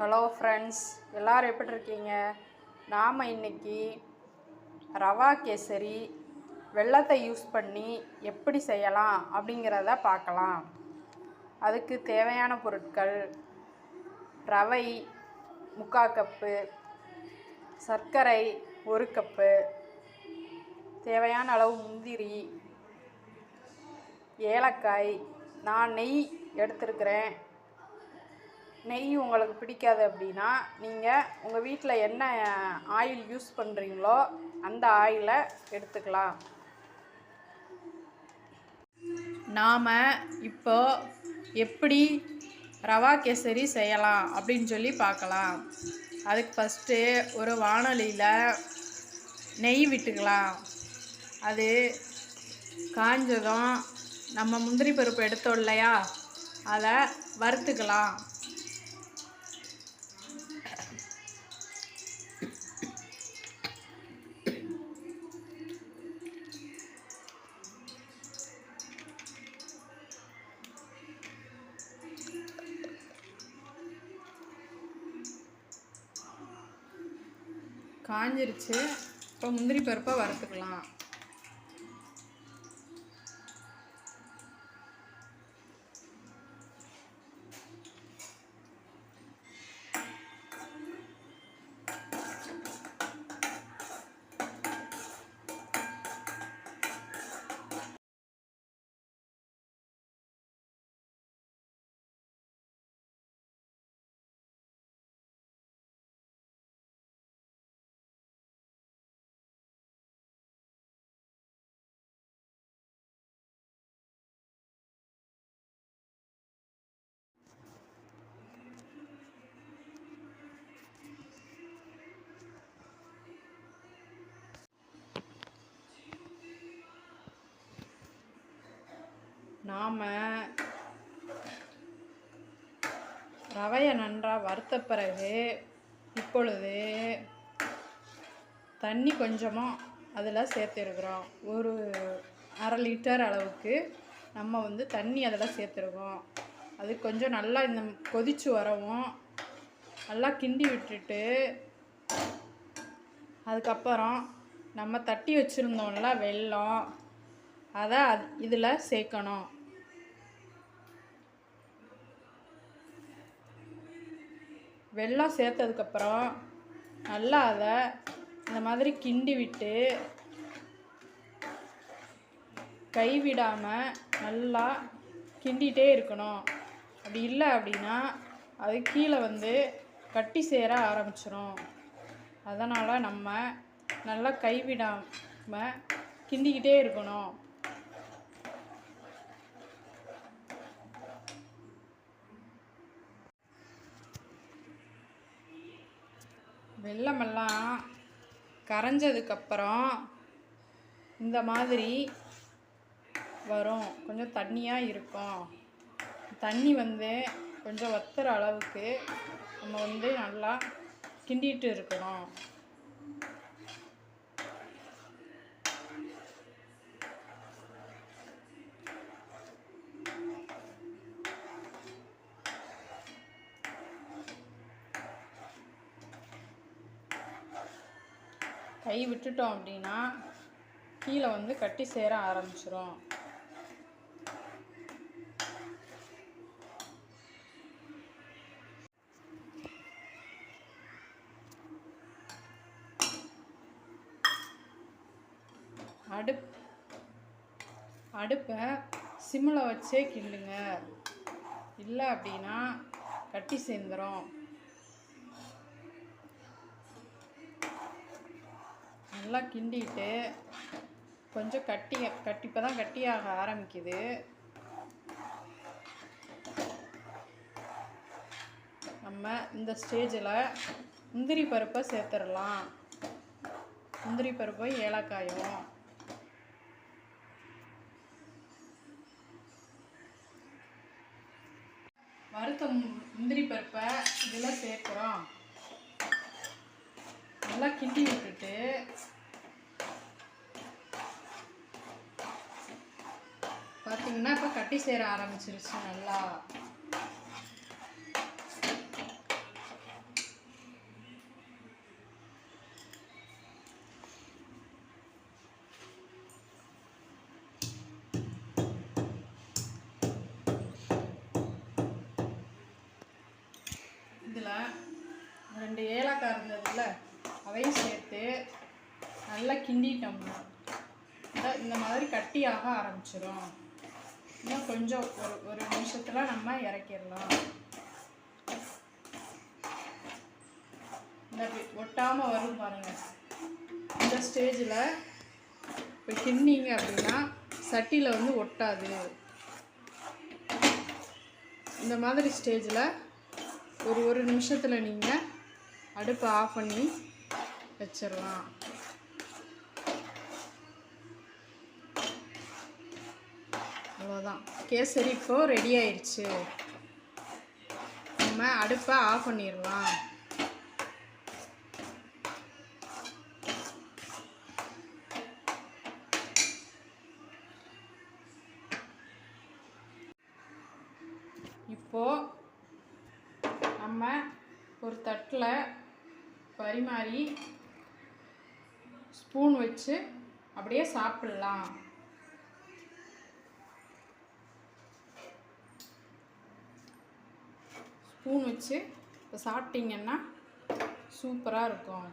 Hello friends, எல்லோரும் எப்படி இருக்கீங்க? நாம் இன்றைக்கி ரவா கேசரி வெல்லத்தை யூஸ் பண்ணி எப்படி செய்யலாம் அப்படிங்கிறத பார்க்கலாம். அதுக்கு தேவையான பொருட்கள்: ரவை 3/4 கப்பு, சர்க்கரை 1 கப்பு, தேவையான அளவு முந்திரி, ஏலக்காய், நான் நெய் எடுத்துருக்கிறேன். நெய் உங்களுக்கு பிடிக்காது அப்படின்னா நீங்கள் உங்கள் வீட்டில் என்ன ஆயில் யூஸ் பண்ணுறீங்களோ அந்த ஆயிலை எடுத்துக்கலாம். நாம் இப்போ எப்படி ரவா கேசரி செய்யலாம் அப்படின்னு சொல்லி பார்க்கலாம். அதுக்கு ஃபஸ்ட்டு ஒரு வாணலியில் நெய் விட்டுக்கலாம். அது காஞ்சதும் நம்ம முந்திரி பருப்பு எடுத்தோம் இல்லையா, அதை வறுத்துக்கலாம். காஞ்சிருச்சு. இப்போ முந்திரி பருப்பை வறுத்துக்கலாம். நாம் ரவையை நன்றாக வறுத்த பிறகு இப்பொழுது தண்ணி கொஞ்சமாக அதில் சேர்த்துருக்குறோம். ஒரு 1/2 லிட்டர் அளவுக்கு நம்ம தண்ணி அதில் சேர்த்துருக்கோம். அது கொஞ்சம் நல்லா இந்த கொதித்து வரவும் நல்லா கிண்டி விட்டுட்டு, அதுக்கப்புறம் நம்ம தட்டி வச்சுருந்தோம்ல வெல்லம், அதை இதில் சேர்க்கணும். வெல்லம் சேர்த்ததுக்கப்புறம் நல்லா அதை இந்த மாதிரி கிண்டி விட்டு, கைவிடாமல் நல்லா கிண்டிகிட்டே இருக்கணும். அப்படி இல்லை அப்படின்னா அது கீழே கட்டி சேர ஆரம்பிச்சிடும். அதனால் நம்ம நல்லா கைவிடாமல் கிண்டிக்கிட்டே இருக்கணும். வெல்லமெல்லாம் கரைஞ்சதுக்கப்புறம் இந்த மாதிரி வரும். கொஞ்சம் தண்ணியாக இருக்கும். தண்ணி கொஞ்சம் வத்துற அளவுக்கு நம்ம நல்லா கிண்டிகிட்டு இருக்கணும். கை விட்டுட்டோம் அப்படின்னா கீழே கட்டி சேர ஆரம்பிச்சிடும். அடுப்பை சிம்மில் வச்சே கிண்டுங்க. இல்லை அப்படின்னா கட்டி சேர்ந்துடும். நல்லா கிண்டிட்டு கொஞ்சம் இப்போ தான் கட்டியாக ஆரம்பிக்குது. நம்ம இந்த ஸ்டேஜில் முந்திரி பருப்பை சேர்த்துடலாம். முந்திரி பருப்பு, ஏலக்காயும் வறுத்த முந்திரி பருப்பை இதில் சேர்க்குறோம். நல்லா கிண்டி விட்டுட்டு பார்த்தீங்கன்னா இப்போ கட்டி சேர ஆரம்பிச்சிருச்சு. நல்லா ஏலக்காய் இருந்ததுல அதையும் சேர்த்து நல்லா கிண்டிட்டோம்னா இந்த மாதிரி கட்டியாக ஆரம்பிச்சிடும். இன்னும் கொஞ்சம் ஒரு நிமிஷத்தில் நம்ம இறக்கிடலாம். இந்த ஒட்டாமல் வரும் பாருங்கள். இந்த ஸ்டேஜில் இப்போ கிண்டிங்க அப்படின்னா சட்டியில் வந்து ஒட்டாது. இந்த மாதிரி ஸ்டேஜில் ஒரு நிமிஷத்தில் நீங்கள் அடுப்பை ஆஃப் பண்ணி வச்சிடலாம். அவ்வளோதான், கேசரி இப்போது ரெடி ஆயிடுச்சு. நம்ம அடுப்பை ஆஃப் பண்ணிடலாம். இப்போது நம்ம ஒரு தட்டில் பரிமாறி ஸ்பூன் வச்சு அப்படியே சாப்பிட்லாம். ஸ்பூன் வச்சு இப்போ சாப்பிட்டிங்கன்னா சூப்பராக இருக்கும்.